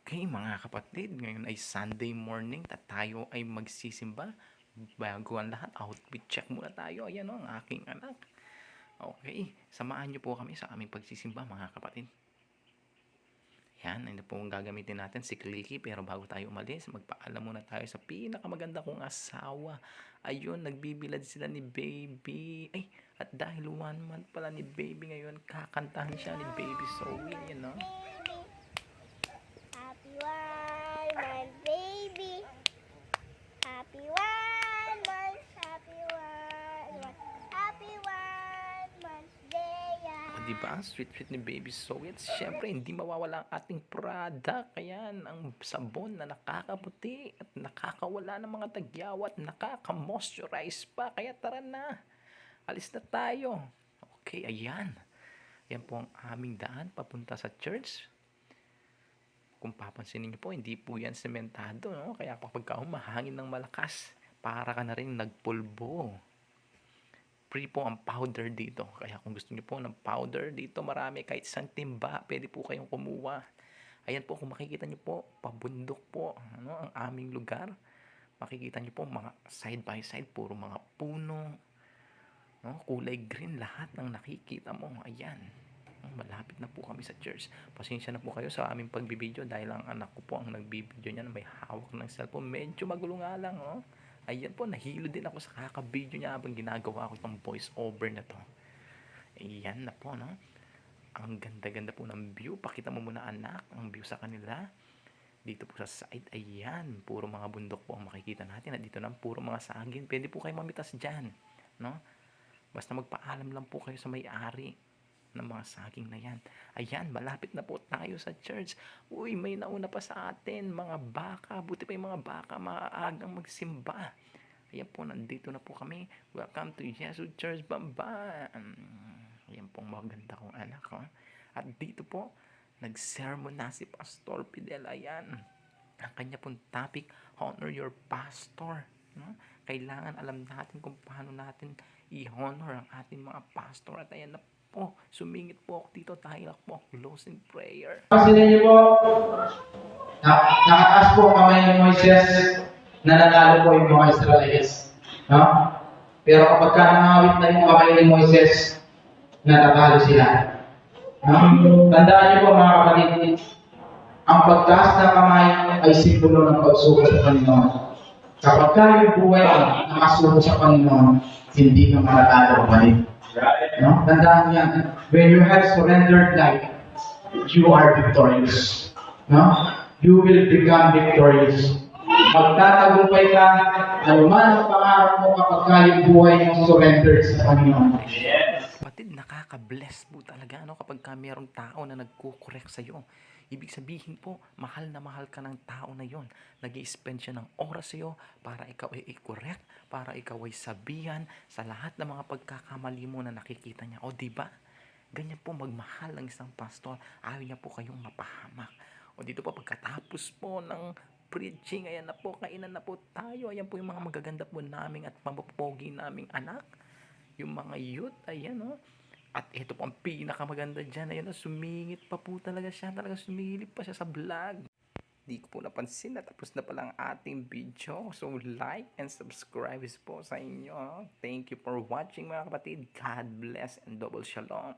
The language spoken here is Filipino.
Okay, mga kapatid, ngayon ay Sunday morning at tayo ay magsisimba. Bago ang lahat, outfit check muna tayo. Ayan o, ang aking anak. Okay, samahan niyo po kami sa aming pagsisimba, mga kapatid. Yan, ito po ang gagamitin natin, si Clicky. Pero bago tayo umalis, magpaalam muna tayo sa pinakamaganda kong asawa. Ayun, nagbibilad sila ni Baby. Ay, at dahil 1 month pala ni Baby ngayon, kakantahan siya ni Baby Zoe. Yan o. Happy 1 month, baby. Happy 1 month, happy 1 month, happy 1 month day. Diba? Sweet ni Baby Zoe. At syempre, hindi mawawala ang ating product. Ayan, ang sabon na nakakaputi at nakakawala ng mga tagyawat, nakaka-moisturize pa. Kaya tara na, alis na tayo. Okay, ayan. Yan po ang aming daan papunta sa church. Kung papansinin niyo po, hindi po yan sementado, no? Kaya kapag humahangin ng malakas, para ka na rin nagpulbo. Free po ang powder dito. Kaya kung gusto niyo po ng powder dito, marami, kahit isang timba, pwede po kayong kumuha. Ayan po, kung makikita niyo po, pabundok po, ano, ang aming lugar. Makikita niyo po, mga side by side, puro mga puno, no? Kulay green, lahat ng nakikita mo. Ayan. Malapit na po kami sa church. Pasensya na po kayo sa aming pagbibideo dahil ang anak ko po ang nagbibideo niya na may hawak ng cellphone. Medyo magulo nga lang, oh. Ayan po, nahilo din ako sa kakabideo niya habang ginagawa ko itong voice over na to. Ayan na po, no? Ang ganda-ganda po ng view. Pakita mo muna, anak, ang view sa kanila. Dito po sa side, ayan, puro mga bundok po ang makikita natin. At dito na puro mga saging. Pwede po kayo mamitas dyan, no? Basta magpaalam lang po kayo sa may-ari ng mga saging na yan. Ayan, malapit na po tayo sa church. Uy, may nauna pa sa atin, mga baka. Buti pa yung mga baka, maagang magsimba. Ayan po, nandito na po kami. Welcome to Jesus Church Bamba. Ayan po, maganda kong anak. Oh. At dito po, nag-sermon na si Pastor Fidel. Ayan, ang kanya pong topic, honor your pastor. No? Kailangan alam natin kung paano natin i-honor ang ating mga pastor. At ayan na po, sumingit po ako dito dahil ako po closing prayer. Kasi ninyo po, nakataas po ang kamay ni Moises na nanalo po yung mga Israelites. No? Pero kapag ka nangawit na yung kamay ni Moises, natatalo sila. No? Tandaan niyo po mga kapatid, ang pagtaas na kamay ay simbolo ng pagsuko sa Panginoon. Kapag ka yung buhay nakasuko sa Panginoon, hindi ka matatalo kapatid. No? Tandaan niyo yan. When you have surrendered life, you are victorious. No? You will become victorious. Magtatagumpay ka, anuman ang pangarap mo kapag ka yung buhay mo surrendered sa Panginoon. Kapatid, nakaka-bless po talaga, no? Kapag ka mayroong tao na nagko-correct sa'yo. Ibig sabihin po, mahal na mahal ka ng tao na yon. Nag-i-spend siya ng oras sa'yo para ikaw ay i-correct, para ikaw ay sabihan sa lahat ng mga pagkakamali mo na nakikita niya. O diba? Ganyan po magmahal ng isang pastor. Ayaw niya po kayong mapahamak. O dito po, pagkatapos po ng preaching, ayan na po, kainan na po tayo. Ayan po yung mga magaganda po naming at mapapogi naming anak. Yung mga youth, ayan o. At ito po ang pinakamaganda dyan. Ayan o, sumingit pa po talaga siya. Talaga sumilip pa siya sa vlog. Di ko po napansin na tapos na pala ang ating video. So like and subscribe po sa inyo. Thank you for watching mga kapatid. God bless and double shalom.